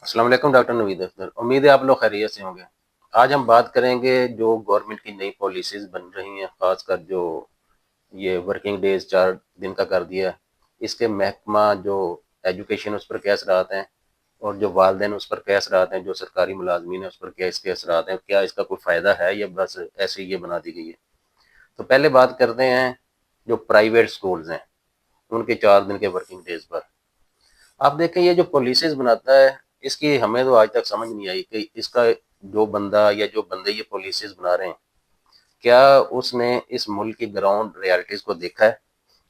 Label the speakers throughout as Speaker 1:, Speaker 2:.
Speaker 1: السلام علیکم ڈاکٹر نوید اختر، امید ہے آپ لوگ خیریت سے ہوں گے۔ آج ہم بات کریں گے جو گورنمنٹ کی نئی پالیسیز بن رہی ہیں، خاص کر جو یہ ورکنگ ڈیز 4 دن کا کر دیا ہے، اس کے محکمہ جو ایجوکیشن اس پر کیا اثرات ہیں، اور جو والدین اس پر کیا اثرات ہیں، جو سرکاری ملازمین ہیں اس پر کیا اس کے اثرات ہیں، کیا اس کا کوئی فائدہ ہے یا بس ایسے ہی یہ بنا دی گئی ہے۔ تو پہلے بات کرتے ہیں جو پرائیویٹ سکولز ہیں ان کے 4 دن کے ورکنگ ڈیز پر۔ آپ دیکھیں یہ جو پالیسیز بناتا ہے، اس کی ہمیں تو آج تک سمجھ نہیں آئی کہ اس کا جو بندہ یا جو بندے یہ پالیسیز بنا رہے ہیں، کیا اس نے اس ملک کی گراؤنڈ ریالٹیز کو دیکھا ہے،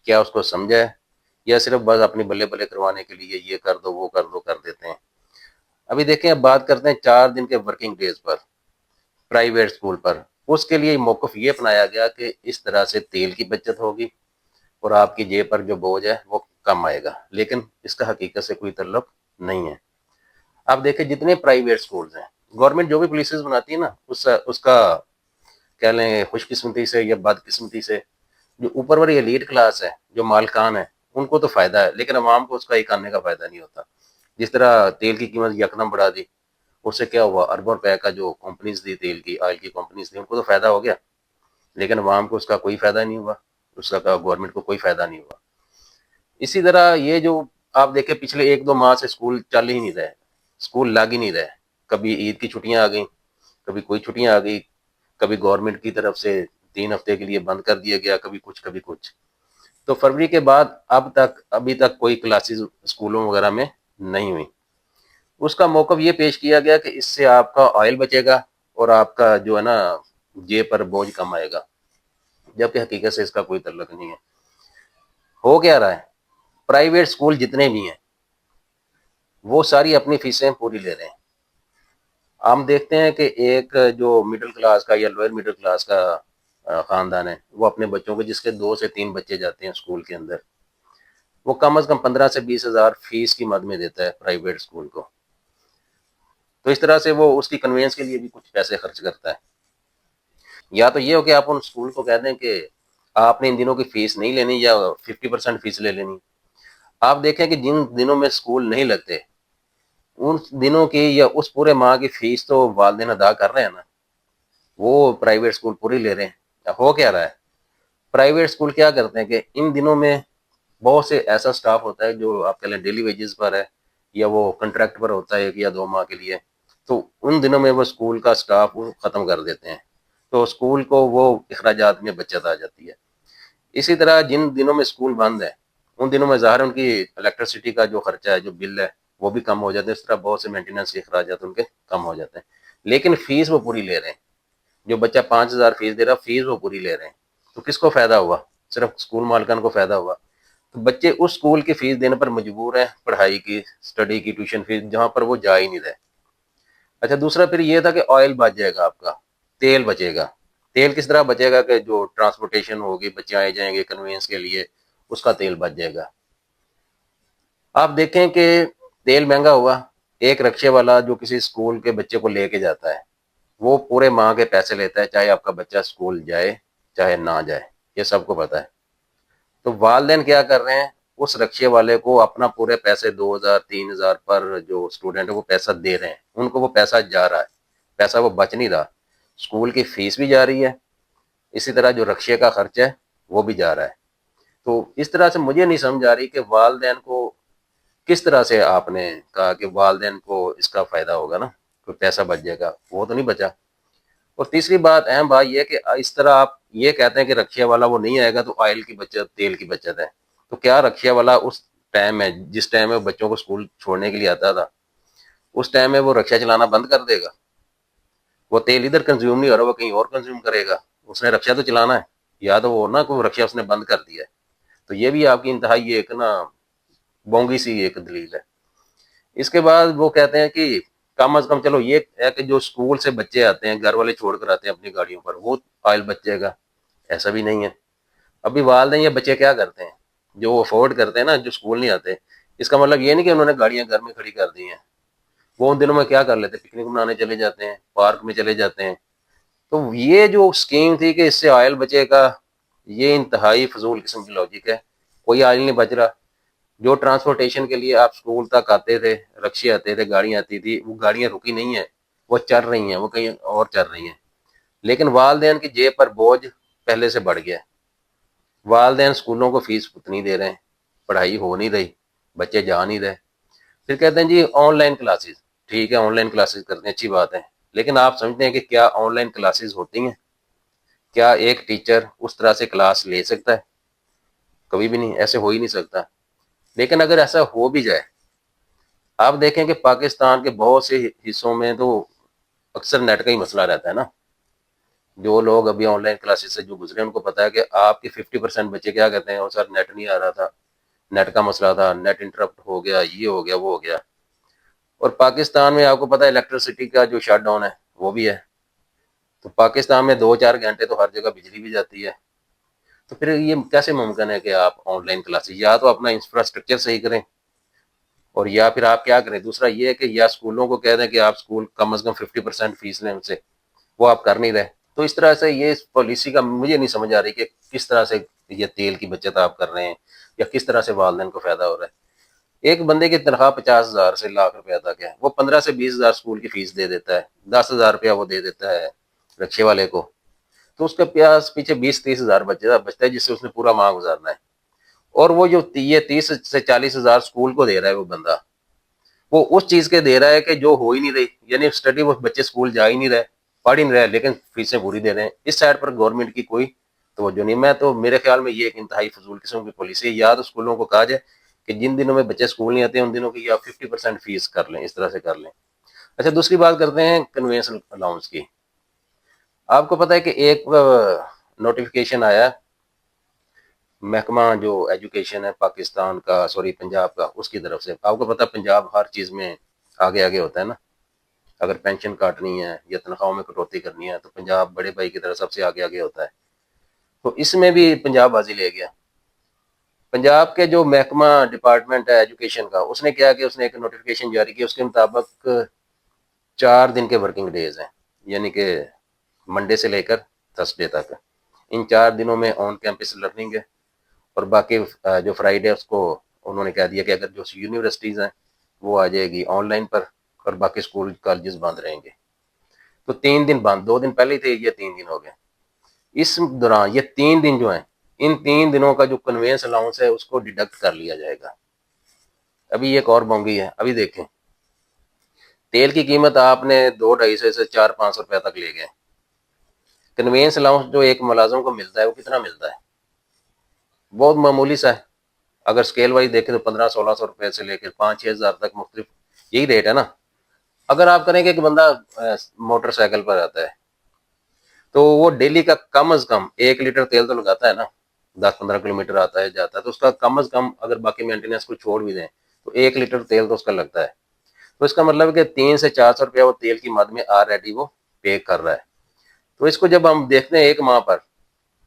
Speaker 1: کیا اس کو سمجھا ہے، یا صرف بس اپنی بلے بلے کروانے کے لیے یہ کر دو وہ کر دو کر دیتے ہیں۔ ابھی دیکھیں، اب بات کرتے ہیں 4 دن کے ورکنگ ڈیز پر پرائیویٹ اسکول پر۔ اس کے لیے موقف یہ اپنایا گیا کہ اس طرح سے تیل کی بچت ہوگی اور آپ کی جیب پر جو بوجھ ہے وہ کم آئے گا، لیکن اس کا حقیقت سے کوئی تعلق نہیں ہے۔ آپ دیکھیں جتنے پرائیویٹ سکولز ہیں، گورنمنٹ جو بھی پالیسیز بناتی ہے نا، اس کا کہہ لیں خوش قسمتی سے یا بد قسمتی سے جو اوپر والی ایلیٹ کلاس ہے، جو مالکان ہیں، ان کو تو فائدہ ہے، لیکن عوام کو اس کا ایک آنے کا فائدہ نہیں ہوتا۔ جس طرح تیل کی قیمت یکدم بڑھا دی، اس سے کیا ہوا، اربوں روپے کا جو کمپنیز دی، تیل کی آئل کی کمپنیز دی، ان کو تو فائدہ ہو گیا، لیکن عوام کو اس کا کوئی فائدہ نہیں ہوا، اس کا گورنمنٹ کو کوئی فائدہ نہیں ہوا۔ اسی طرح یہ جو آپ دیکھیں پچھلے 1-2 ماہ سے اسکول چل ہی نہیں رہے، اسکول لگ ہی نہیں رہے۔ کبھی عید کی چھٹیاں آ گئیں، کبھی کوئی چھٹیاں آ گئی، کبھی گورنمنٹ کی طرف سے 3 ہفتے کے لیے بند کر دیا گیا، کبھی کچھ۔ تو فروری کے بعد ابھی تک کوئی کلاسز اسکولوں وغیرہ میں نہیں ہوئی۔ اس کا موقف یہ پیش کیا گیا کہ اس سے آپ کا آئل بچے گا اور آپ کا جو ہے نا جیب پر بوجھ کم آئے گا، جبکہ حقیقت سے اس کا کوئی تعلق نہیں ہے۔ ہو کیا رہا ہے، پرائیویٹ اسکول جتنے بھی ہیں وہ ساری اپنی فیسیں پوری لے رہے ہیں۔ ہم دیکھتے ہیں کہ ایک جو مڈل کلاس کا یا لوئر مڈل کلاس کا خاندان ہے، وہ اپنے بچوں کو، جس کے 2 سے 3 بچے جاتے ہیں اسکول کے اندر، وہ کم از کم 15 سے 20 ہزار فیس کی مد میں دیتا ہے پرائیویٹ اسکول کو۔ تو اس طرح سے وہ اس کی کنوینس کے لیے بھی کچھ پیسے خرچ کرتا ہے۔ یا تو یہ ہو کہ آپ ان اسکول کو کہہ دیں کہ آپ نے ان دنوں کی فیس نہیں لینی یا 50% فیس لے لینی۔ آپ دیکھیں کہ جن دنوں میں اسکول نہیں لگتے، ان دنوں کی یا اس پورے ماہ کی فیس تو والدین ادا کر رہے ہیں نا، وہ پرائیویٹ اسکول پوری لے رہے ہیں۔ ہو کیا رہا ہے، پرائیویٹ اسکول کیا کرتے ہیں کہ ان دنوں میں بہت سے ایسا سٹاف ہوتا ہے جو آپ کہہ لیں ڈیلی ویجز پر ہے، یا وہ کنٹریکٹ پر ہوتا ہے 1 یا 2 ماہ کے لیے، تو ان دنوں میں وہ اسکول کا سٹاف ختم کر دیتے ہیں، تو اسکول کو وہ اخراجات میں بچت آ جاتی ہے۔ اسی طرح جن دنوں میں اسکول بند ہے، ان دنوں میں ظاہر ان کی الیکٹرسٹی کا جو خرچہ ہے، جو بل ہے، وہ بھی کم ہو جاتے ہیں۔ اس طرح بہت سے مینٹیننس کے اخراجات ان کے کم ہو جاتے ہیں، لیکن فیس وہ پوری لے رہے ہیں۔ جو بچہ 5 ہزار فیس دے رہا، فیس وہ پوری لے رہے ہیں، تو کس کو فائدہ ہوا؟ صرف اسکول مالکان کو فائدہ ہوا۔ تو بچے اس اسکول کی فیس دینے پر مجبور ہیں، پڑھائی کی، اسٹڈی کی، ٹیوشن فیس، جہاں پر وہ جا ہی نہیں رہے۔ اچھا، دوسرا پھر یہ تھا کہ آئل بچ جائے گا، آپ کا تیل بچے گا۔ تیل کس طرح بچے گا کہ جو ٹرانسپورٹیشن ہوگی، بچے آئے جائیں گے کنوینس کے لیے، اس کا تیل بچ جائے گا۔ آپ دیکھیں کہ تیل مہنگا ہوا، ایک رکشے والا جو کسی اسکول کے بچے کو لے کے جاتا ہے، وہ پورے ماہ کے پیسے لیتا ہے، چاہے آپ کا بچہ اسکول جائے چاہے نہ جائے، یہ سب کو پتا ہے۔ تو والدین کیا کر رہے ہیں، اس رکشے والے کو اپنا پورے پیسے 2 ہزار 3 ہزار پر جو اسٹوڈنٹ ہے وہ پیسہ دے رہے ہیں، ان کو وہ پیسہ جا رہا ہے، پیسہ وہ بچ نہیں رہا۔ اسکول کی فیس بھی جا رہی ہے، اسی طرح جو رکشے کا خرچ ہے وہ بھی جا رہا ہے۔ تو اس طرح سے مجھے نہیں سمجھ آ رہی کہ والدین کو کس طرح سے آپ نے کہا کہ والدین کو اس کا فائدہ ہوگا نا، کوئی پیسہ بچ جائے گا، وہ تو نہیں بچا۔ اور تیسری بات، اہم بات یہ کہ اس طرح آپ یہ کہتے ہیں کہ رکشے والا وہ نہیں آئے گا تو آئل کی بچت، تیل کی بچت ہے، تو کیا رکشے والا اس ٹائم میں، جس ٹائم میں بچوں کو اسکول چھوڑنے کے لیے آتا تھا، اس ٹائم میں وہ رکشہ چلانا بند کر دے گا؟ وہ تیل ادھر کنزیوم نہیں ہو رہا، وہ کہیں اور کنزیوم کرے گا، اس نے رکشہ تو چلانا ہے، یا تو وہ نہ کوئی رکشہ اس نے بند کر دیا ہے۔ تو یہ بھی آپ کی انتہائی ایک نا بونگی سی ایک دلیل ہے۔ اس کے بعد وہ کہتے ہیں کہ کم از کم چلو یہ ہے کہ جو اسکول سے بچے آتے ہیں، گھر والے چھوڑ کر آتے ہیں اپنی گاڑیوں پر، وہ آئل بچ جائے گا، ایسا بھی نہیں ہے۔ ابھی والدین یا بچے کیا کرتے ہیں، جو وہ افورڈ کرتے ہیں نا، جو اسکول نہیں آتے، اس کا مطلب یہ نہیں کہ انہوں نے گاڑیاں گھر میں کھڑی کر دی ہیں، وہ ان دنوں میں کیا کر لیتے ہیں، پکنک منانے چلے جاتے ہیں، پارک میں چلے جاتے ہیں۔ تو یہ جو اسکیم تھی کہ اس سے آئل بچے گا، یہ انتہائی فضول قسم کی لاجک ہے۔ کوئی آئل نہیں بچ رہا، جو ٹرانسپورٹیشن کے لیے آپ اسکول تک آتے تھے، رکشے آتے تھے، گاڑیاں آتی تھی، وہ گاڑیاں رکی نہیں ہیں، وہ چل رہی ہیں، وہ کہیں اور چل رہی ہیں، لیکن والدین کی جیب پر بوجھ پہلے سے بڑھ گیا ہے۔ والدین اسکولوں کو فیس اتنی دے رہے ہیں، پڑھائی ہو نہیں رہی، بچے جا نہیں رہے، پھر کہتے ہیں جی آن لائن کلاسز، ٹھیک ہے آن لائن کلاسز کرتے ہیں، اچھی بات ہے، لیکن آپ سمجھتے ہیں کہ کیا آن لائن کلاسز ہوتی ہیں؟ کیا ایک ٹیچر اس طرح سے کلاس لے سکتا ہے؟ کبھی بھی نہیں، ایسے ہو ہی نہیں سکتا۔ لیکن اگر ایسا ہو بھی جائے، آپ دیکھیں کہ پاکستان کے بہت سے حصوں میں تو اکثر نیٹ کا ہی مسئلہ رہتا ہے نا۔ جو لوگ ابھی آن لائن کلاسز سے جو گزرے ان کو پتا ہے کہ آپ کے 50% بچے کیا کہتے ہیں، اور سر نیٹ نہیں آ رہا تھا، نیٹ کا مسئلہ تھا، نیٹ انٹرپٹ ہو گیا، یہ ہو گیا، وہ ہو گیا۔ اور پاکستان میں آپ کو پتا ہے الیکٹرسٹی کا جو شٹ ڈاؤن ہے وہ بھی ہے، تو پاکستان میں 2-4 گھنٹے تو ہر جگہ بجلی بھی جاتی ہے، تو پھر یہ کیسے ممکن ہے کہ آپ آن لائن کلاسز، یا تو اپنا انفراسٹرکچر صحیح کریں، اور یا پھر آپ کیا کریں، دوسرا یہ ہے کہ یا اسکولوں کو کہہ دیں کہ آپ اسکول کم از کم 50% فیس لیں ان سے، وہ آپ کر نہیں رہے۔ تو اس طرح سے یہ پالیسی کا مجھے نہیں سمجھ آ رہی کہ کس طرح سے یہ تیل کی بچت آپ کر رہے ہیں، یا کس طرح سے والدین کو فائدہ ہو رہا ہے۔ ایک بندے کی تنخواہ 50,000 سے لاکھ روپیہ تک ہے، وہ 15 سے 20 ہزار اسکول کی فیس دے دیتا ہے، 10,000 روپیہ وہ دے دیتا ہے رکشے والے کو، تو اس کے پیچھے 20-30 ہزار بچتا ہے جس سے اس نے پورا ماہ گزارنا ہے۔ اور وہ جو یہ 30 سے 40 ہزار اسکول کو دے رہا ہے وہ بندہ، وہ اس چیز کے دے رہا ہے کہ جو ہو ہی نہیں رہی، یعنی اسٹڈی، وہ بچے اسکول جا ہی نہیں رہے، پڑھ ہی نہیں رہے، لیکن فیسیں پوری دے رہے ہیں۔ اس سائڈ پر گورنمنٹ کی کوئی توجہ نہیں۔ میں تو میرے خیال میں یہ ایک انتہائی فضول قسم کی پالیسی ہے، یا تو اسکولوں کو کہا جائے کہ جن دنوں میں بچے اسکول نہیں آتے ہیں ان دنوں کی یا 50% فیس کر لیں، اس طرح سے کر لیں۔ اچھا، دوسری بات کرتے ہیں کنوینس الاؤنس کی۔ آپ کو پتا ہے کہ ایک نوٹیفیکیشن آیا محکمہ جو ایجوکیشن ہے پاکستان کا، سوری پنجاب کا، اس کی طرف سے۔ آپ کو پتا ہے پنجاب ہر چیز میں آگے آگے ہوتا ہے نا، اگر پینشن کاٹنی ہے یا تنخواہوں میں کٹوتی کرنی ہے تو پنجاب بڑے بھائی کی طرف سب سے آگے آگے ہوتا ہے، تو اس میں بھی پنجاب بازی لے گیا۔ پنجاب کے جو محکمہ ڈپارٹمنٹ ہے ایجوکیشن کا، اس نے کیا کہ اس نے ایک نوٹیفیکیشن جاری کی، اس کے مطابق 4 دن کے ورکنگ ڈیز ہیں، یعنی کہ منڈے سے لے کر تھرسڈے تک، ان 4 دنوں میں آن کیمپس لرننگ ہے، اور باقی جو فرائیڈے اس کو انہوں نے کہہ دیا کہ اگر جو یونیورسٹیز ہیں وہ آ جائے گی آن لائن پر، اور باقی اسکول کالجز بند رہیں گے۔ تو 3 دن بند، 2 دن پہلے تھے، یہ 3 دن ہو گئے۔ اس دوران یہ 3 دن جو ہیں، ان 3 دنوں کا جو کنوینس الاؤنس ہے اس کو ڈیڈکٹ کر لیا جائے گا۔ ابھی ایک اور بونگی ہے، ابھی دیکھیں تیل کی قیمت آپ نے 200-250 سے 400-500 روپے تک لے گئے، کنوینس الاؤنس جو ایک ملازم کو ملتا ہے وہ کتنا ملتا ہے؟ بہت معمولی سا ہے، اگر اسکیل وائز دیکھیں تو 1500-1600 روپے سے لے کے 5-6 ہزار تک مختلف یہی ریٹ ہے نا۔ اگر آپ کریں کہ ایک بندہ موٹر سائیکل پر آتا ہے تو وہ ڈیلی کا کم از کم 1 لیٹر تیل تو لگاتا ہے نا، 10-15 کلومیٹر آتا ہے جاتا ہے، تو اس کا کم از کم اگر باقی مینٹیننس کو چھوڑ بھی دیں تو 1 لیٹر تیل تو اس کا لگتا ہے، تو اس کا مطلب ہے کہ 300 سے 400 روپیہ وہ تیل کی مد میں آلریڈی وہ پے کر رہا ہے۔ تو اس کو جب ہم دیکھتے ہیں ایک ماہ پر،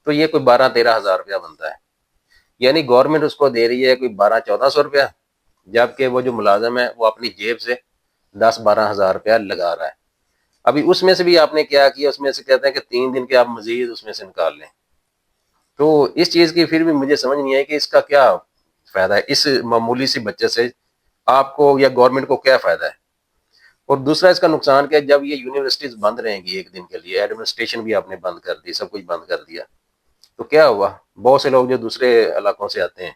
Speaker 1: تو یہ کوئی 12-13 ہزار روپیہ بنتا ہے، یعنی گورنمنٹ اس کو دے رہی ہے کوئی 12-1400 روپیہ، جبکہ وہ جو ملازم ہے وہ اپنی جیب سے 10-12 ہزار روپیہ لگا رہا ہے۔ ابھی اس میں سے بھی آپ نے کیا کیا، اس میں سے کہتے ہیں کہ 3 دن کے آپ مزید اس میں سے نکال لیں، تو اس چیز کی پھر بھی مجھے سمجھ نہیں آئی کہ اس کا کیا فائدہ ہے، اس معمولی سی بچت سے آپ کو یا گورنمنٹ کو کیا فائدہ ہے؟ اور دوسرا اس کا نقصان کیا ہے، جب یہ یونیورسٹیز بند رہیں گی ایک دن کے لیے، ایڈمنسٹریشن بھی آپ نے بند کر دی، سب کچھ بند کر دیا، تو کیا ہوا؟ بہت سے لوگ جو دوسرے علاقوں سے آتے ہیں،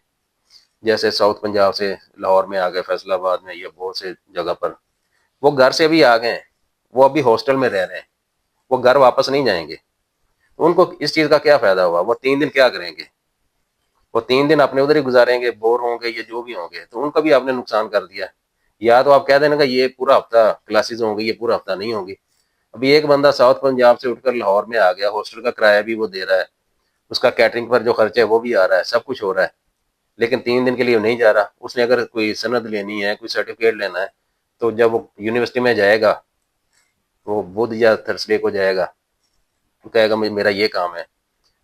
Speaker 1: جیسے ساؤتھ پنجاب سے لاہور میں آ گئے، فیصل آباد میں، یا بہت سے جگہ پر، وہ گھر سے بھی آ گئے ہیں، وہ ابھی ہاسٹل میں رہ رہے ہیں، وہ گھر واپس نہیں جائیں گے، تو ان کو اس چیز کا کیا فائدہ ہوا؟ وہ 3 دن کیا کریں گے؟ وہ 3 دن اپنے ادھر ہی گزاریں گے، بور ہوں گے یا جو بھی ہوں گے، تو ان کا بھی آپ نے نقصان کر دیا۔ یا تو آپ کہہ دینا کہ یہ پورا ہفتہ کلاسز ہوں گی، یہ پورا ہفتہ نہیں ہوگی۔ ابھی ایک بندہ ساؤتھ پنجاب سے اٹھ کر لاہور میں آ گیا، ہاسٹل کا کرایہ بھی وہ دے رہا ہے، اس کا کیٹرنگ پر جو خرچہ ہے وہ بھی آ رہا ہے، سب کچھ ہو رہا ہے، لیکن 3 دن کے لیے وہ نہیں جا رہا۔ اس نے اگر کوئی سند لینی ہے، کوئی سرٹیفکیٹ لینا ہے، تو جب وہ یونیورسٹی میں جائے گا، وہ بدھ یا تھرسڈے کو جائے گا، تو کہے گا میرا یہ کام ہے،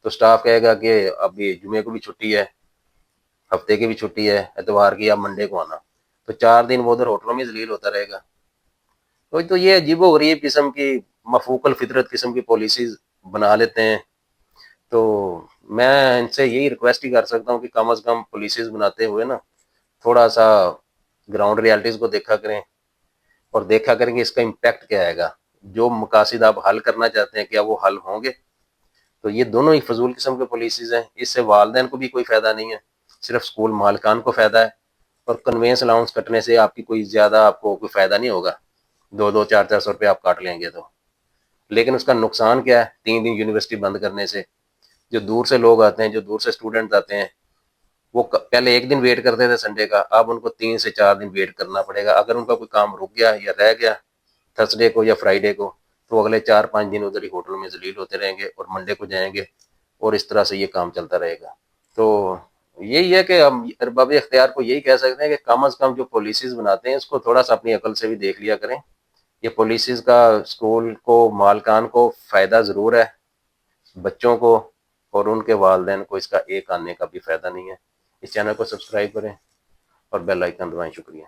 Speaker 1: تو سٹاف کہے گا کہ ابھی جمعے کو بھی چھٹی ہے، ہفتے کی بھی چھٹی ہے، اتوار کی، آپ منڈے کو آنا، تو 4 دن وہ ادھر ہوٹلوں میں ذلیل ہوتا رہے گا۔ تو یہ عجیب و غریب قسم کی، مفوق الفطرت قسم کی پالیسیز بنا لیتے ہیں۔ تو میں ان سے یہی ریکویسٹ ہی کر سکتا ہوں کہ کم از کم پالیسیز بناتے ہوئے نا تھوڑا سا گراؤنڈ ریالٹیز کو دیکھا کریں اور دیکھا کریں کہ اس کا امپیکٹ کیا آئے گا، جو مقاصد آپ حل کرنا چاہتے ہیں کیا وہ حل ہوں گے؟ تو یہ دونوں ہی فضول قسم کے پالیسیز ہیں، اس سے والدین کو بھی کوئی فائدہ نہیں ہے، صرف اسکول مالکان کو فائدہ ہے، اور کنوینس الاؤنس کٹنے سے آپ کی کوئی زیادہ آپ کو کوئی فائدہ نہیں ہوگا، 200-400 روپے آپ کاٹ لیں گے تو، لیکن اس کا نقصان کیا ہے؟ 3 دن یونیورسٹی بند کرنے سے جو دور سے لوگ آتے ہیں، جو دور سے اسٹوڈنٹ آتے ہیں، وہ پہلے 1 دن ویٹ کرتے تھے سنڈے کا، اب ان کو 3 سے 4 دن ویٹ کرنا پڑے گا، اگر ان کا کوئی کام رک گیا یا رہ گیا تھرسڈے کو یا فرائیڈے کو، تو اگلے 4-5 دن ادھر ہی ہوٹل میں ذلیل ہوتے رہیں گے اور منڈے کو جائیں گے، اور اس طرح سے یہ کام چلتا رہے گا۔ تو یہی ہے کہ ہم ارباب اختیار کو یہی کہہ سکتے ہیں کہ کم از کم جو پالیسیز بناتے ہیں اس کو تھوڑا سا اپنی عقل سے بھی دیکھ لیا کریں، یہ پالیسیز کا اسکول کو مالکان کو فائدہ ضرور ہے، بچوں کو اور ان کے والدین کو اس کا ایک آنے کا بھی فائدہ نہیں ہے۔ اس چینل کو سبسکرائب کریں اور بیل آئیکن دبائیں۔ شکریہ۔